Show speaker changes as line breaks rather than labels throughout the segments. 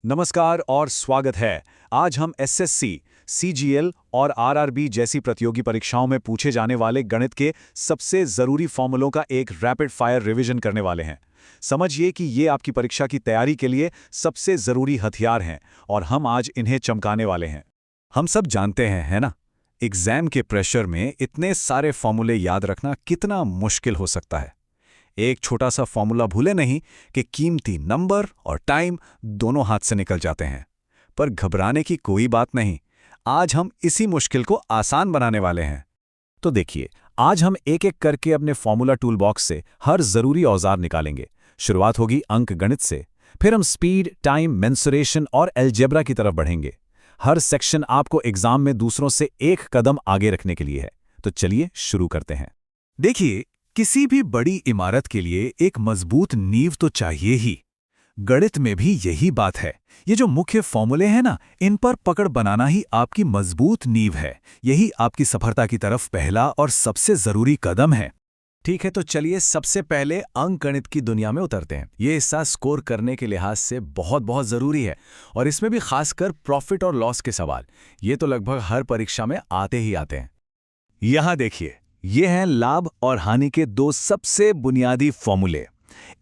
नमस्कार और स्वागत है। आज हम एसएससी, सीजीएल और आरआरबी जैसी प्रतियोगी परीक्षाओं में पूछे जाने वाले गणित के सबसे ज़रूरी फॉर्मूलों का एक रैपिड फायर रिवीजन करने वाले हैं। समझिए कि ये आपकी परीक्षा की तैयारी के लिए सबसे ज़रूरी हथियार हैं और हम आज इन्हें चमकाने वाले हैं। हम सब जानते हैं, है ना? एग्जाम के प्रेशर में इतने सारे फॉर्मूले याद रखना कितना मुश्किल हो सकता है। एक छोटा सा फॉर्मूला भूले नहीं कि कीमती नंबर और टाइम दोनों हाथ से निकल जाते हैं। पर घबराने की कोई बात नहीं, आज हम इसी मुश्किल को आसान बनाने वाले हैं। तो देखिए, आज हम एक एक करके अपने फॉर्मूला टूल बॉक्स से हर जरूरी औजार निकालेंगे। शुरुआत होगी अंक गणित से, फिर हम स्पीड, टाइम, मेंसुरेशन और अलजेब्रा की तरफ बढ़ेंगे। हर सेक्शन आपको एग्जाम में दूसरों से एक कदम आगे रखने के लिए है। तो चलिए शुरू करते हैं। देखिए, किसी भी बड़ी इमारत के लिए एक मजबूत नींव तो चाहिए ही। गणित में भी यही बात है। ये जो मुख्य फॉर्मूले हैं ना, इन पर पकड़ बनाना ही आपकी मजबूत नींव है। यही आपकी सफलता की तरफ पहला और सबसे जरूरी कदम है। ठीक है, तो चलिए सबसे पहले अंक गणित की दुनिया में उतरते हैं। ये हिस्सा स्कोर करने के लिहाज से बहुत बहुत जरूरी है, और इसमें भी खासकर प्रॉफिट और लॉस के सवाल। ये तो लगभग हर परीक्षा में आते ही आते हैं। यहां देखिए, ये हैं लाभ और हानि के दो सबसे बुनियादी फॉर्मूले।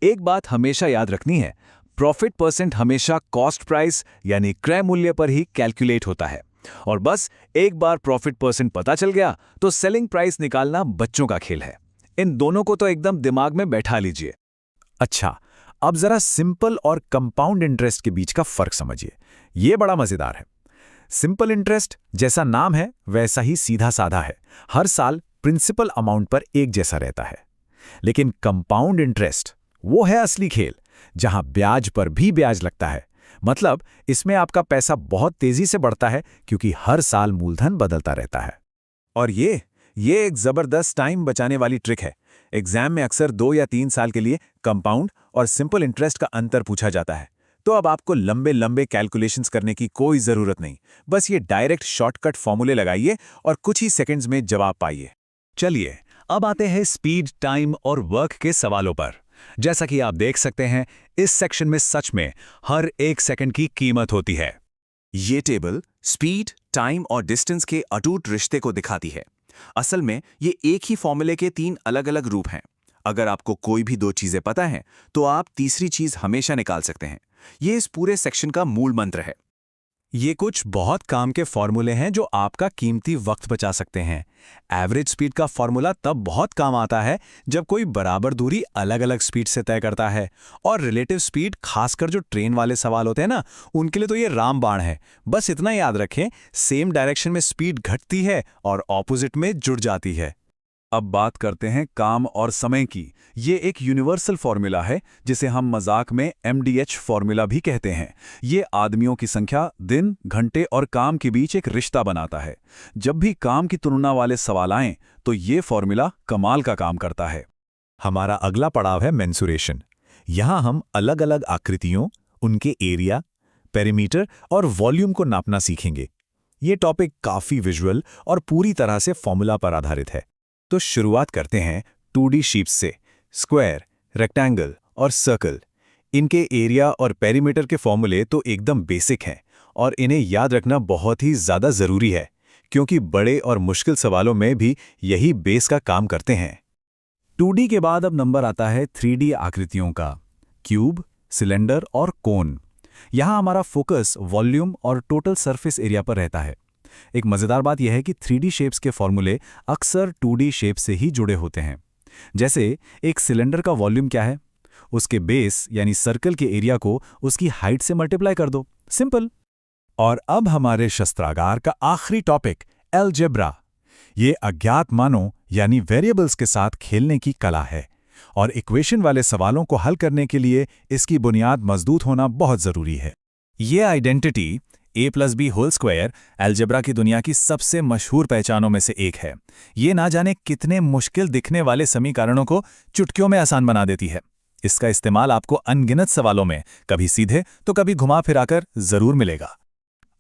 एक बात हमेशा याद रखनी है, प्रॉफिट परसेंट हमेशा कॉस्ट प्राइस यानी क्रय मूल्य पर ही कैलकुलेट होता है। और बस एक बार प्रॉफिट परसेंट पता चल गया तो सेलिंग प्राइस निकालना बच्चों का खेल है। इन दोनों को तो एकदम दिमाग में बैठा लीजिए। अच्छा, अब जरा सिंपल और कंपाउंड इंटरेस्ट के बीच का फर्क समझिए। ये बड़ा मजेदार है। सिंपल इंटरेस्ट जैसा नाम है वैसा ही सीधा साधा है, हर साल प्रिंसिपल अमाउंट पर एक जैसा रहता है। लेकिन कंपाउंड इंटरेस्ट वो है असली खेल, जहां ब्याज पर भी ब्याज लगता है। मतलब इसमें आपका पैसा बहुत तेजी से बढ़ता है, क्योंकि हर साल मूलधन बदलता रहता है। और ये एक जबरदस्त टाइम बचाने वाली ट्रिक है। एग्जाम में अक्सर 2 या 3 साल के लिए कंपाउंड और सिंपल इंटरेस्ट का अंतर पूछा जाता है। तो अब आपको लंबे लंबे कैलकुलेशंस करने की कोई जरूरत नहीं। बस ये डायरेक्ट शॉर्टकट फॉर्मूले लगाइए और कुछ ही सेकंड्स में जवाब पाइए। चलिए, अब आते हैं स्पीड, टाइम और वर्क के सवालों पर। जैसा कि आप देख सकते हैं, इस सेक्शन में सच में हर एक सेकंड की कीमत होती है।
ये टेबल स्पीड, टाइम और डिस्टेंस के अटूट रिश्ते को दिखाती है। असल में ये एक ही फॉर्मूले के 3 अलग अलग रूप हैं। अगर आपको कोई भी 2 चीजें पता हैं, तो आप तीसरी चीज हमेशा निकाल सकते हैं। ये इस पूरे सेक्शन का मूल मंत्र है।
ये कुछ बहुत काम के फॉर्मूले हैं जो आपका कीमती वक्त बचा सकते हैं। एवरेज स्पीड का फॉर्मूला तब बहुत काम आता है जब कोई बराबर दूरी अलग अलग स्पीड से तय करता है। और रिलेटिव स्पीड, खासकर जो ट्रेन वाले सवाल होते हैं ना, उनके लिए तो ये रामबाण है। बस इतना याद रखें, सेम डायरेक्शन में स्पीड घटती है और ऑपोजिट में जुड़ जाती है। अब बात करते हैं काम और समय की। ये एक यूनिवर्सल फॉर्मूला है, जिसे हम मजाक में MDH फॉर्मूला भी कहते हैं। ये आदमियों की संख्या, दिन, घंटे और काम के बीच एक रिश्ता बनाता है। जब भी काम की तुलना वाले सवाल आएं, तो ये फॉर्मूला कमाल का काम करता है। हमारा अगला पड़ाव है मेंसुरेशन। यहाँ हम अलग अलग आकृतियों, उनके एरिया, पेरीमीटर और वॉल्यूम को नापना सीखेंगे। ये टॉपिक काफी विजुअल और पूरी तरह से फॉर्मूला पर आधारित है। तो शुरुआत करते हैं 2D शीट्स से। स्क्वायर, रेक्टेंगल और सर्कल, इनके एरिया और पेरीमीटर के फॉर्मूले तो एकदम बेसिक हैं, और इन्हें याद रखना बहुत ही ज़्यादा ज़रूरी है, क्योंकि बड़े और मुश्किल सवालों में भी यही बेस का काम करते हैं। 2D के बाद अब नंबर आता है 3D आकृतियों का। क्यूब, सिलेंडर और कोन। यहाँ हमारा फोकस वॉल्यूम और टोटल सरफेस एरिया पर रहता है। एक मज़ेदार बात यह है कि 3D शेप्स के फॉर्मूले अक्सर 2D शेप से ही जुड़े होते हैं। जैसे एक सिलेंडर का वॉल्यूम क्या है, उसके बेस यानी सर्कल के एरिया को उसकी हाइट से मल्टीप्लाई कर दो। सिंपल। और अब हमारे शस्त्रागार का आखिरी टॉपिक, अलजेब्रा। ये अज्ञात मानों यानी वेरिएबल्स के साथ खेलने की कला है, और इक्वेशन वाले सवालों को हल करने के लिए इसकी बुनियाद मजबूत होना बहुत जरूरी है। ये आइडेंटिटी a+b² अलजेब्रा की दुनिया की सबसे मशहूर पहचानों में से एक है। ये ना जाने कितने मुश्किल दिखने वाले समीकरणों को चुटकियों में आसान बना देती है। इसका इस्तेमाल आपको अनगिनत सवालों में कभी सीधे तो कभी घुमा फिराकर जरूर मिलेगा।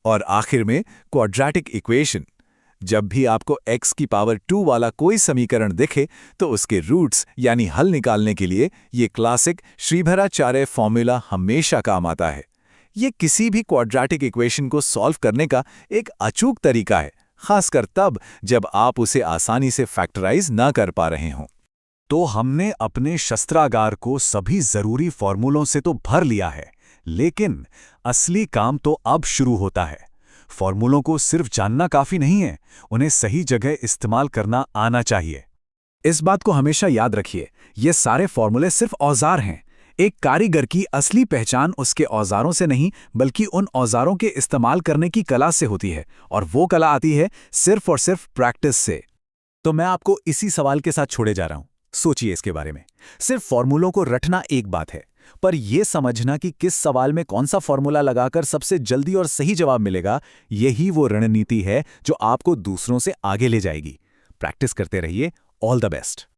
और आखिर में क्वाड्रेटिक इक्वेशन। जब भी आपको x की पावर 2 वाला कोई समीकरण दिखे, तो उसके रूट्स यानी हल निकालने के लिए ये क्लासिक श्रीधराचार्य फॉर्मूला हमेशा काम आता है। ये किसी भी क्वाड्रेटिक इक्वेशन को सॉल्व करने का एक अचूक तरीका है, खासकर तब जब आप उसे आसानी से फैक्टराइज ना कर पा रहे हों। तो हमने अपने शस्त्रागार को सभी जरूरी फॉर्मूलों से तो भर लिया है, लेकिन असली काम तो अब शुरू होता है। फॉर्मूलों को सिर्फ जानना काफी नहीं है, उन्हें सही जगह इस्तेमाल करना आना चाहिए।
इस बात को हमेशा याद रखिए, ये सारे फॉर्मूले सिर्फ औजार हैं। एक कारीगर की असली पहचान उसके औजारों से नहीं, बल्कि उन औजारों के इस्तेमाल करने की कला से होती है, और वो कला आती है सिर्फ और सिर्फ प्रैक्टिस से।
तो मैं आपको इसी सवाल के साथ छोड़े जा रहा हूं। सोचिए इसके बारे में। सिर्फ फॉर्मूलों को रटना एक बात है, पर यह समझना कि किस सवाल में कौन सा फॉर्मूला लगाकर सबसे जल्दी और सही जवाब मिलेगा, यही वो रणनीति है जो आपको दूसरों से आगे ले जाएगी। प्रैक्टिस करते रहिए। All the best.